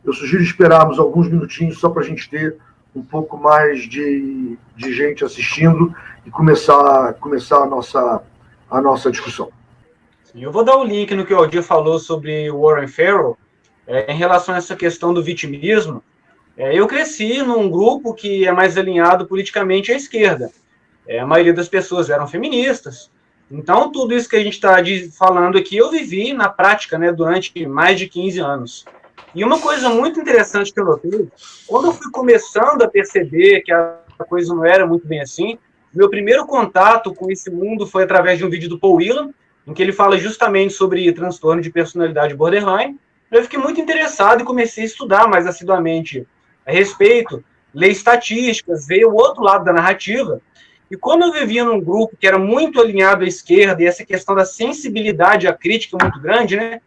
eu sugiro esperarmos alguns minutinhos só para a gente ter um pouco mais de gente assistindo e começar a nossa discussão. Eu vou dar o link no que o Aldir falou sobre Warren Farrell, em relação a essa questão do vitimismo. Eu cresci num grupo que é mais alinhado politicamente à esquerda. A maioria das pessoas eram feministas. Então, tudo isso que a gente está falando aqui, eu vivi na prática, né, durante mais de 15 anos. E uma coisa muito interessante que eu notei, quando eu fui começando a perceber que a coisa não era muito bem assim, meu primeiro contato com esse mundo foi através de um vídeo do Paul Whelan, em que ele fala justamente sobre transtorno de personalidade borderline. Eu fiquei muito interessado e comecei a estudar mais assiduamente a respeito, ler estatísticas, ver o outro lado da narrativa. E como eu vivia num grupo que era muito alinhado à esquerda, e essa questão da sensibilidade à crítica muito grande, né?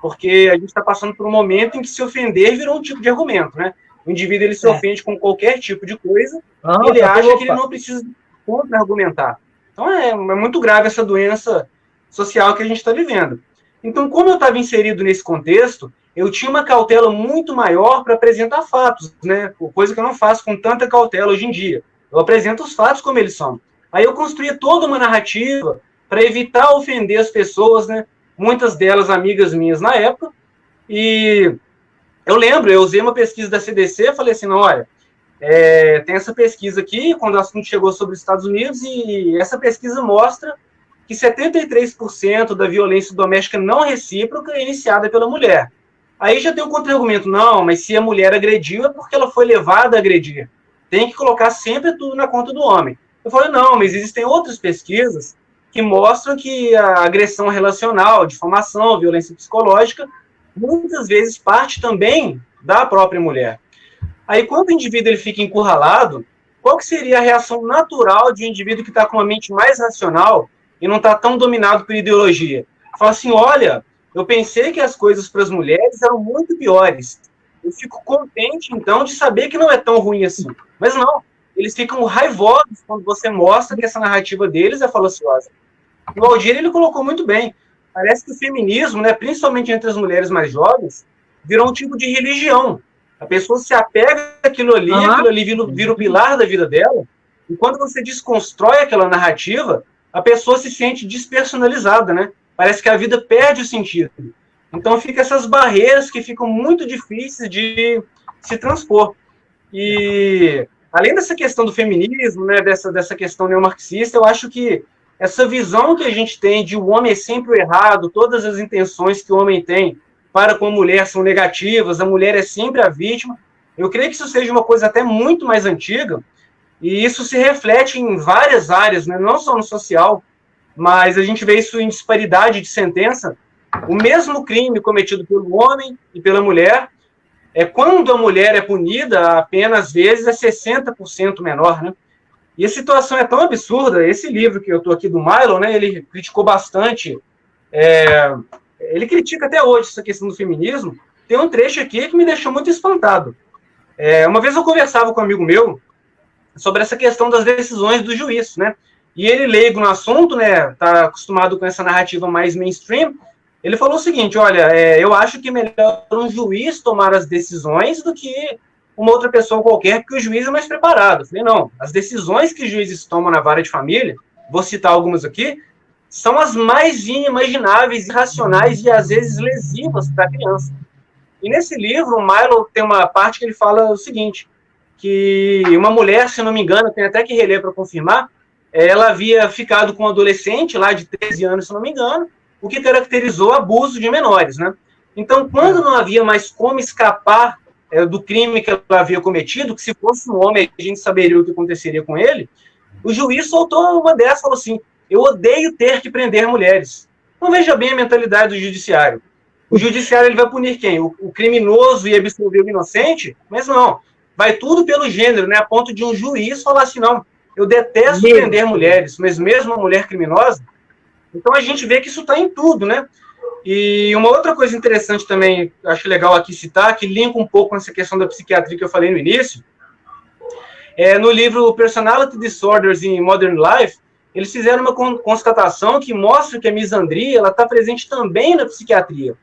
Porque a gente está passando por um momento em que se ofender virou um tipo de argumento, né? O indivíduo ele se ofende com qualquer tipo de coisa, e ele acha que ele não precisa contra-argumentar. Então é muito grave essa doença social que a gente está vivendo. Então, como eu estava inserido nesse contexto, eu tinha uma cautela muito maior para apresentar fatos, né? Coisa que eu não faço com tanta cautela hoje em dia. Eu apresento os fatos como eles são. Aí eu construía toda uma narrativa para evitar ofender as pessoas, né? Muitas delas amigas minhas na época. E eu lembro, eu usei uma pesquisa da CDC, falei assim, não, olha, tem essa pesquisa aqui, quando o assunto chegou sobre os Estados Unidos, e essa pesquisa mostra que 73% da violência doméstica não recíproca é iniciada pela mulher. Aí já tem um contra-argumento, não, mas se a mulher agrediu é porque ela foi levada a agredir. Tem que colocar sempre tudo na conta do homem. Eu falei, não, mas existem outras pesquisas que mostram que a agressão relacional, difamação, violência psicológica, muitas vezes parte também da própria mulher. Aí, quando o indivíduo ele fica encurralado, qual que seria a reação natural de um indivíduo que está com uma mente mais racional e não está tão dominado por ideologia? Fala assim, olha, eu pensei que as coisas para as mulheres eram muito piores. Eu fico contente, então, de saber que não é tão ruim assim. Mas não, eles ficam raivosos quando você mostra que essa narrativa deles é falaciosa. O Aldir, ele colocou muito bem. Parece que o feminismo, né, principalmente entre as mulheres mais jovens, virou um tipo de religião. A pessoa se apega àquilo ali vira o pilar da vida dela, e quando você desconstrói aquela narrativa, a pessoa se sente despersonalizada, né? Parece que a vida perde o sentido. Então, fica essas barreiras que ficam muito difíceis de se transpor. E, além dessa questão do feminismo, né, dessa questão neomarxista, eu acho que essa visão que a gente tem de o homem é sempre o errado, todas as intenções que o homem tem para com a mulher são negativas, a mulher é sempre a vítima, eu creio que isso seja uma coisa até muito mais antiga, e isso se reflete em várias áreas, né, não só no social, mas a gente vê isso em disparidade de sentença. O mesmo crime cometido pelo homem e pela mulher, quando a mulher é punida, a pena, às vezes, é 60% menor, né? E a situação é tão absurda, esse livro que eu estou aqui do Milo, né, ele criticou bastante, ele critica até hoje essa questão do feminismo. Tem um trecho aqui que me deixou muito espantado. Uma vez eu conversava com um amigo meu sobre essa questão das decisões do juiz, né? E ele, leigo no assunto, né, tá acostumado com essa narrativa mais mainstream, ele falou o seguinte, olha, eu acho que é melhor um juiz tomar as decisões do que uma outra pessoa qualquer, porque o juiz é mais preparado. Eu falei, não, as decisões que os juízes tomam na vara de família, vou citar algumas aqui, são as mais inimagináveis, irracionais e, às vezes, lesivas para a criança. E nesse livro, o Milo tem uma parte que ele fala o seguinte, que uma mulher, se não me engano, tem até que reler para confirmar, ela havia ficado com um adolescente, lá de 13 anos, se não me engano, o que caracterizou abuso de menores, né? Então, quando não havia mais como escapar do crime que ela havia cometido, que se fosse um homem, a gente saberia o que aconteceria com ele, o juiz soltou uma dessas e falou assim, eu odeio ter que prender mulheres. Então, veja bem a mentalidade do judiciário. O judiciário ele vai punir quem? O criminoso e absolver o inocente? Mas não. Vai tudo pelo gênero, né? A ponto de um juiz falar assim, não, eu detesto prender mulheres, mas mesmo uma mulher criminosa. Então, a gente vê que isso está em tudo, né? E uma outra coisa interessante também, acho legal aqui citar, que linka um pouco com essa questão da psiquiatria que eu falei no início, no livro Personality Disorders in Modern Life, eles fizeram uma constatação que mostra que a misandria está presente também na psiquiatria.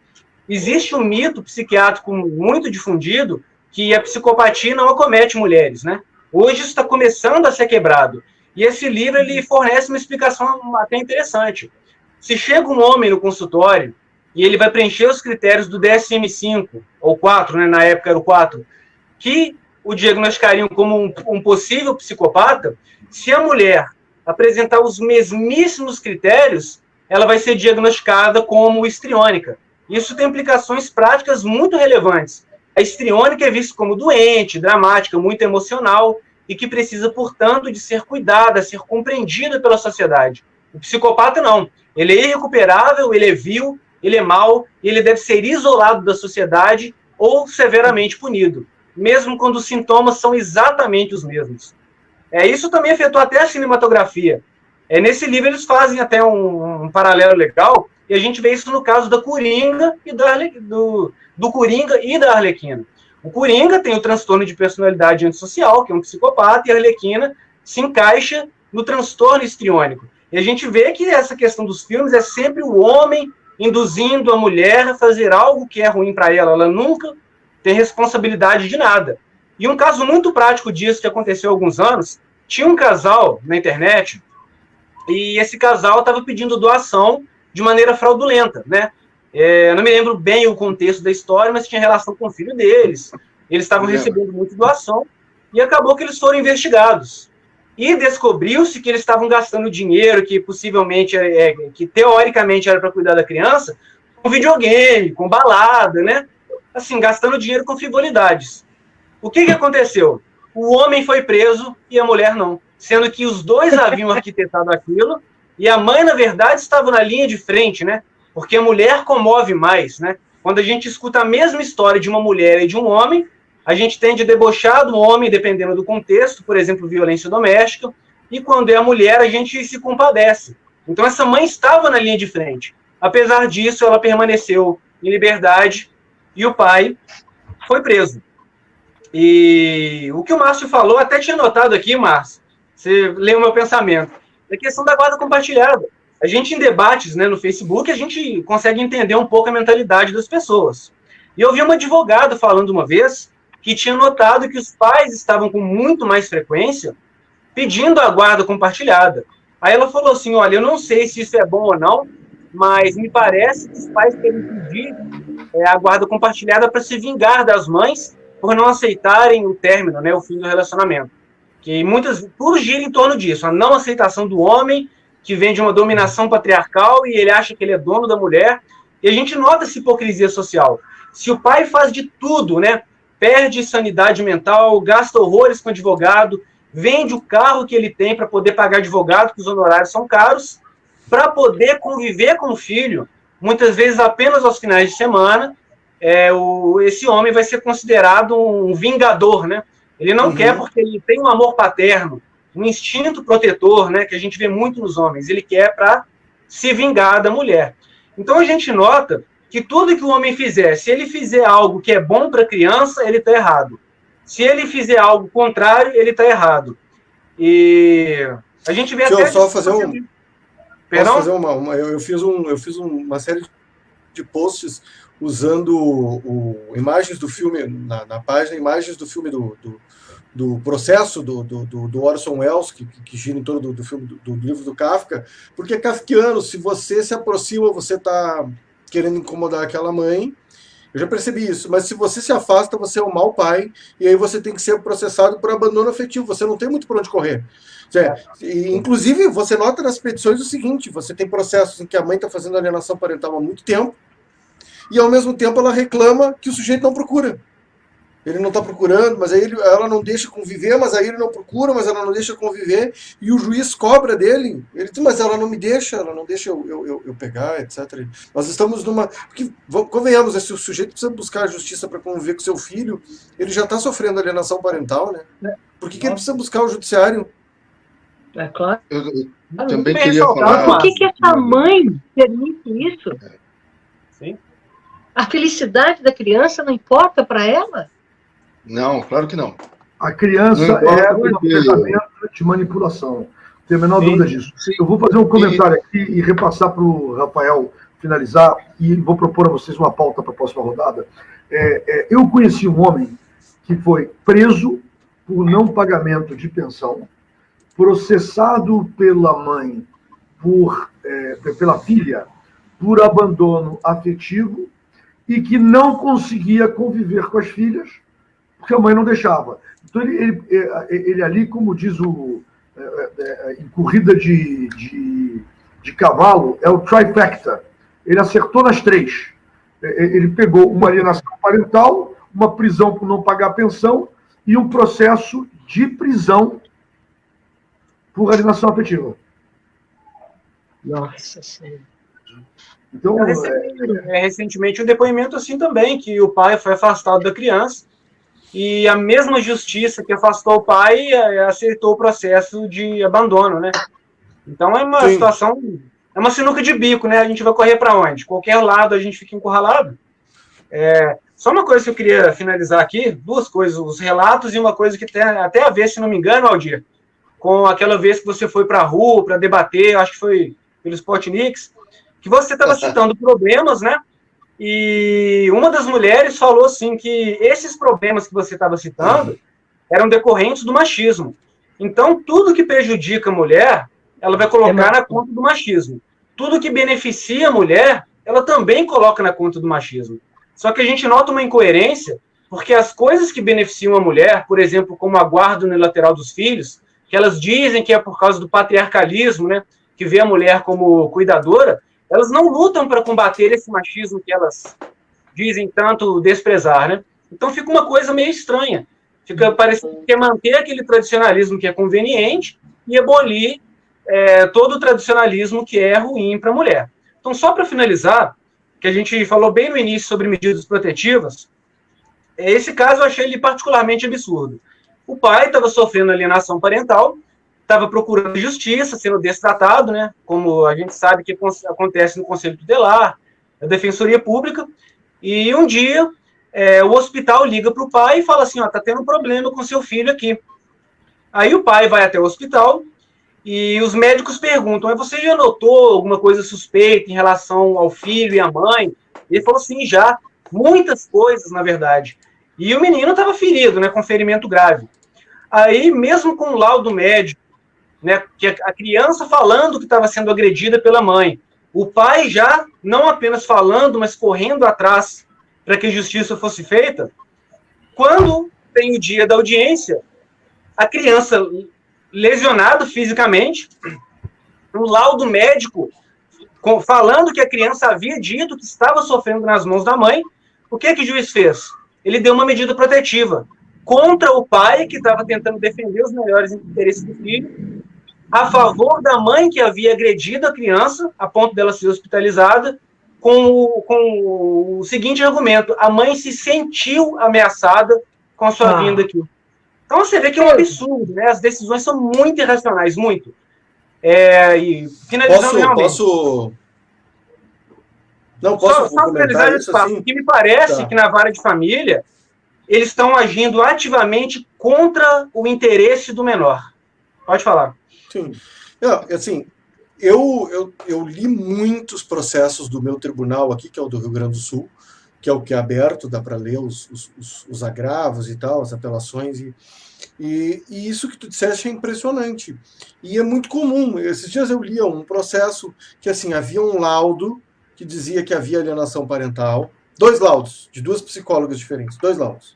existe um mito psiquiátrico muito difundido que a psicopatia não acomete mulheres, né? Hoje isso está começando a ser quebrado. E esse livro ele fornece uma explicação até interessante. Se chega um homem no consultório e ele vai preencher os critérios do DSM-5, ou 4, né, na época era o 4, que o diagnosticariam como um possível psicopata, se a mulher apresentar os mesmíssimos critérios, ela vai ser diagnosticada como histriônica. Isso tem implicações práticas muito relevantes. A histriônica é vista como doente, dramática, muito emocional, e que precisa, portanto, de ser cuidada, ser compreendida pela sociedade. O psicopata não. Ele é irrecuperável, ele é vil, ele é mau, e ele deve ser isolado da sociedade ou severamente punido, mesmo quando os sintomas são exatamente os mesmos. Isso também afetou até a cinematografia. Nesse livro eles fazem até um paralelo legal, e a gente vê isso no caso da Coringa e do Coringa e da Arlequina. O Coringa tem o transtorno de personalidade antissocial, que é um psicopata, e a Arlequina se encaixa no transtorno histriônico. E a gente vê que essa questão dos filmes é sempre o homem induzindo a mulher a fazer algo que é ruim para ela. Ela nunca tem responsabilidade de nada. E um caso muito prático disso que aconteceu há alguns anos, tinha um casal na internet, e esse casal estava pedindo doação de maneira fraudulenta, né? Eu não me lembro bem o contexto da história, mas tinha relação com o filho deles. Eles estavam recebendo muita doação e acabou que eles foram investigados. E descobriu-se que eles estavam gastando dinheiro que possivelmente, que teoricamente era para cuidar da criança, com videogame, com balada, né? Assim, gastando dinheiro com frivolidades. O que aconteceu? O homem foi preso e a mulher não. Sendo que os dois haviam arquitetado aquilo e a mãe, na verdade, estava na linha de frente, né? Porque a mulher comove mais, né? Quando a gente escuta a mesma história de uma mulher e de um homem, a gente tende a debochar do homem, dependendo do contexto, por exemplo, violência doméstica, e quando é a mulher, a gente se compadece. Então, essa mãe estava na linha de frente. Apesar disso, ela permaneceu em liberdade e o pai foi preso. E o que o Márcio falou, até tinha notado aqui, Márcio, você leu o meu pensamento, é a questão da guarda compartilhada. A gente, em debates, né, no Facebook, a gente consegue entender um pouco a mentalidade das pessoas. E eu vi uma advogada falando uma vez que tinha notado que os pais estavam com muito mais frequência pedindo a guarda compartilhada. Aí ela falou assim, olha, eu não sei se isso é bom ou não, mas me parece que os pais querem pedir a guarda compartilhada para se vingar das mães por não aceitarem o término, né, o fim do relacionamento. Que tudo gira em torno disso, a não aceitação do homem, que vem de uma dominação patriarcal e ele acha que ele é dono da mulher. E a gente nota essa hipocrisia social. Se o pai faz de tudo, né, perde sanidade mental, gasta horrores com advogado, vende o carro que ele tem para poder pagar advogado, que os honorários são caros, para poder conviver com o filho, muitas vezes apenas aos finais de semana, esse homem vai ser considerado um vingador, né? Ele não quer porque ele tem um amor paterno, um instinto protetor, né, que a gente vê muito nos homens. Ele quer para se vingar da mulher. Então a gente nota que tudo que o homem fizer, se ele fizer algo que é bom para a criança, ele está errado. Se ele fizer algo contrário, ele está errado. E a gente vê até... Só fazer eu fiz uma série de posts usando imagens do filme, na página, imagens do filme do processo do Orson Welles, que gira em torno do filme do livro do Kafka, porque é kafkiano. Se você se aproxima, você está querendo incomodar aquela mãe, eu já percebi isso, mas se você se afasta, você é um mau pai, e aí você tem que ser processado por abandono afetivo, você não tem muito por onde correr. E, inclusive, você nota nas petições o seguinte, você tem processos em que a mãe está fazendo alienação parental há muito tempo, e ao mesmo tempo ela reclama que o sujeito não procura. Ele não está procurando, mas aí ela não deixa conviver, mas aí ele não procura, mas ela não deixa conviver, e o juiz cobra dele. Ele diz, mas ela não deixa eu pegar, etc. Nós estamos numa... Porque, convenhamos, se o sujeito precisa buscar a justiça para conviver com seu filho, ele já está sofrendo alienação parental, né? Por que ele precisa buscar o judiciário? É claro. Eu também queria falar... Por que essa mãe permite isso? Sim. A felicidade da criança não importa para ela? Não, claro que não. A criança é uma ferramenta de manipulação. Não tenho a menor dúvida disso. Eu vou fazer um comentário aqui e repassar para o Rafael finalizar, e vou propor a vocês uma pauta para a próxima rodada. Eu conheci um homem que foi preso por não pagamento de pensão, processado pela mãe, pela filha, por abandono afetivo, e que não conseguia conviver com as filhas, porque a mãe não deixava. Então, ele ali, como diz em corrida de cavalo, é o trifecta. Ele acertou nas 3. Ele pegou uma alienação parental, uma prisão por não pagar a pensão e um processo de prisão por alienação afetiva. Nossa Senhora. Então, recentemente um depoimento assim também, que o pai foi afastado da criança e a mesma justiça que afastou o pai aceitou o processo de abandono, né? Então é uma situação, é uma sinuca de bico, né? A gente vai correr para onde? Qualquer lado a gente fica encurralado. Só uma coisa que eu queria finalizar aqui, 2 coisas, os relatos e uma coisa que tem até a ver, se não me engano, Aldir, com aquela vez que você foi para a rua para debater, acho que foi pelo Spotniks, que você estava citando problemas, né? E uma das mulheres falou assim que esses problemas que você estava citando eram decorrentes do machismo. Então, tudo que prejudica a mulher, ela vai colocar na conta do machismo. Tudo que beneficia a mulher, ela também coloca na conta do machismo. Só que a gente nota uma incoerência, porque as coisas que beneficiam a mulher, por exemplo, como a guarda unilateral dos filhos, que elas dizem que é por causa do patriarcalismo, né, que vê a mulher como cuidadora, elas não lutam para combater esse machismo que elas dizem tanto desprezar, né? Então fica uma coisa meio estranha. Fica parecendo que é manter aquele tradicionalismo que é conveniente e abolir todo o tradicionalismo que é ruim para a mulher. Então, só para finalizar, que a gente falou bem no início sobre medidas protetivas, esse caso eu achei ele particularmente absurdo. O pai estava sofrendo alienação parental, estava procurando justiça, sendo destratado, né, como a gente sabe que acontece no Conselho Tutelar, na Defensoria Pública, e um dia o hospital liga para o pai e fala assim, tá tendo um problema com seu filho aqui. Aí o pai vai até o hospital e os médicos perguntam, você já notou alguma coisa suspeita em relação ao filho e à mãe? Ele falou, sim, já, muitas coisas, na verdade. E o menino estava ferido, né, com ferimento grave. Aí, mesmo com o laudo médico, né, que a criança falando que estava sendo agredida pela mãe, o pai já não apenas falando, mas correndo atrás para que a justiça fosse feita, quando tem o dia da audiência, a criança lesionada fisicamente, um laudo médico falando que a criança havia dito que estava sofrendo nas mãos da mãe, o que o juiz fez? Ele deu uma medida protetiva contra o pai, que estava tentando defender os melhores interesses do filho, a favor da mãe que havia agredido a criança, a ponto dela ser hospitalizada, com o seguinte argumento: a mãe se sentiu ameaçada com a sua vinda aqui. Então você vê que é um absurdo, né? As decisões são muito irracionais, muito. E finalizando posso finalizar esse papo. O que me parece que na vara de família eles estão agindo ativamente contra o interesse do menor. Pode falar. Sim. Assim, eu li muitos processos do meu tribunal aqui, que é o do Rio Grande do Sul, que é o que é aberto, dá para ler os agravos e tal, as apelações, e isso que tu disseste é impressionante. E é muito comum. Esses dias eu lia um processo que, assim, havia um laudo que dizia que havia alienação parental, 2 laudos, de 2 psicólogas diferentes, 2 laudos.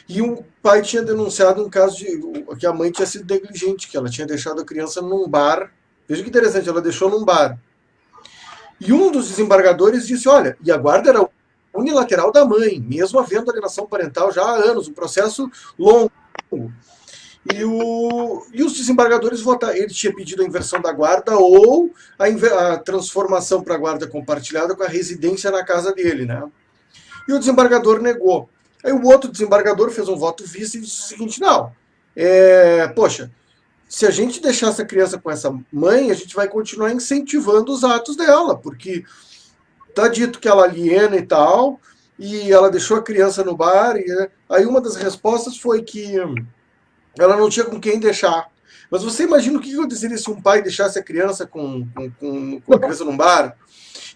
E o pai tinha denunciado um caso de que a mãe tinha sido negligente, que ela tinha deixado a criança num bar. Veja que interessante, ela deixou num bar. E um dos desembargadores disse, olha, e a guarda era unilateral da mãe, mesmo havendo alienação parental já há anos, um processo longo. E os desembargadores votaram. Ele tinha pedido a inversão da guarda ou a transformação para a guarda compartilhada com a residência na casa dele, né? E o desembargador negou. Aí o outro desembargador fez um voto vice e disse o seguinte, não, poxa, se a gente deixar essa criança com essa mãe, a gente vai continuar incentivando os atos dela, porque tá dito que ela aliena e tal, e ela deixou a criança no bar, e aí uma das respostas foi que ela não tinha com quem deixar. Mas você imagina o que aconteceria se um pai deixasse a criança com a criança num bar?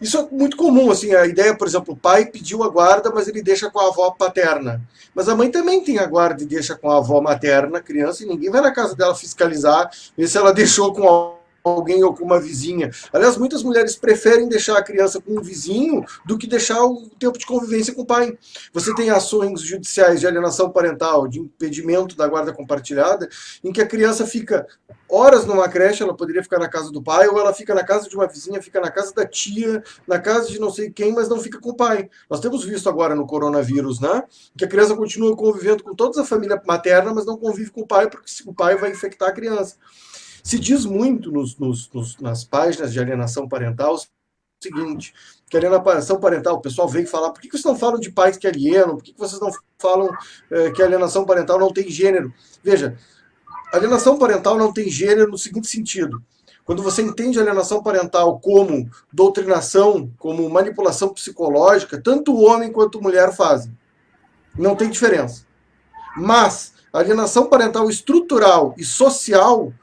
Isso é muito comum, assim, a ideia, por exemplo, o pai pediu a guarda, mas ele deixa com a avó paterna. Mas a mãe também tem a guarda e deixa com a avó materna a criança, e ninguém vai na casa dela fiscalizar, ver se ela deixou com alguém ou com uma vizinha. Aliás, muitas mulheres preferem deixar a criança com um vizinho do que deixar o tempo de convivência com o pai. Você tem ações judiciais de alienação parental, de impedimento da guarda compartilhada, em que a criança fica horas numa creche, ela poderia ficar na casa do pai, ou ela fica na casa de uma vizinha, fica na casa da tia, na casa de não sei quem, mas não fica com o pai. Nós temos visto agora no coronavírus, né, que a criança continua convivendo com toda a família materna, mas não convive com o pai, porque o pai vai infectar a criança. Se diz muito nas páginas de alienação parental o seguinte, que a alienação parental, o pessoal vem falar, por que vocês não falam de pais que alienam? Por que vocês não falam que a alienação parental não tem gênero? Veja, a alienação parental não tem gênero no seguinte sentido. Quando você entende a alienação parental como doutrinação, como manipulação psicológica, tanto o homem quanto a mulher fazem. Não tem diferença. Mas a alienação parental estrutural e social,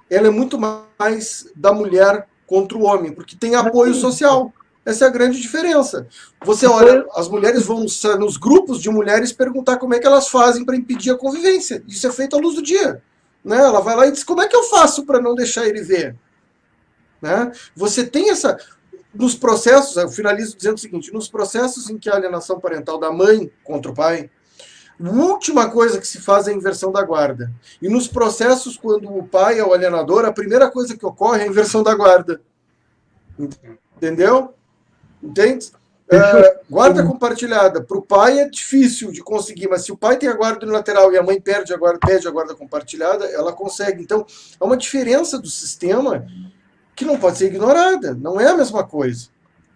ela é muito mais da mulher contra o homem, porque tem apoio social. Essa é a grande diferença. Você olha, as mulheres vão nos grupos de mulheres perguntar como é que elas fazem para impedir a convivência. Isso é feito à luz do dia. Né? Ela vai lá e diz, como é que eu faço para não deixar ele ver? Né? Você tem essa... Nos processos, eu finalizo dizendo o seguinte, nos processos em que a alienação parental da mãe contra o pai, a última coisa que se faz é a inversão da guarda. E nos processos, quando o pai é o alienador, a primeira coisa que ocorre é a inversão da guarda. Entendeu? Entende? Guarda compartilhada. Para o pai é difícil de conseguir, mas se o pai tem a guarda unilateral e a mãe pede a guarda compartilhada, ela consegue. Então, há uma diferença do sistema que não pode ser ignorada. Não é a mesma coisa.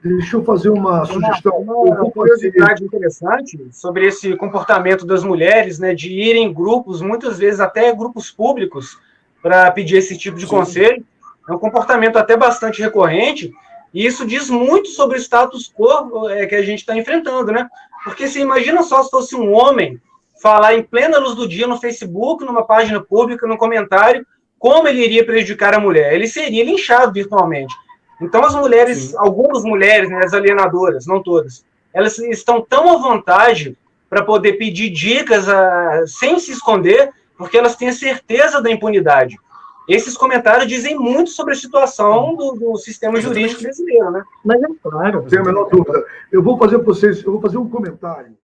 Deixa eu fazer uma sugestão. Uma curiosidade interessante sobre esse comportamento das mulheres, né, de irem em grupos, muitas vezes até grupos públicos, para pedir esse tipo de conselho. É um comportamento até bastante recorrente, e isso diz muito sobre o status quo que a gente está enfrentando, né? Porque você imagina só se fosse um homem falar em plena luz do dia no Facebook, numa página pública, num comentário, como ele iria prejudicar a mulher. Ele seria linchado virtualmente. Então as mulheres, algumas mulheres, né, as alienadoras, não todas, elas estão tão à vontade para poder pedir dicas sem se esconder, porque elas têm a certeza da impunidade. Esses comentários dizem muito sobre a situação do sistema jurídico brasileiro, né? Mas é claro. Sem a menor dúvida. Eu vou fazer para vocês, eu vou fazer um comentário.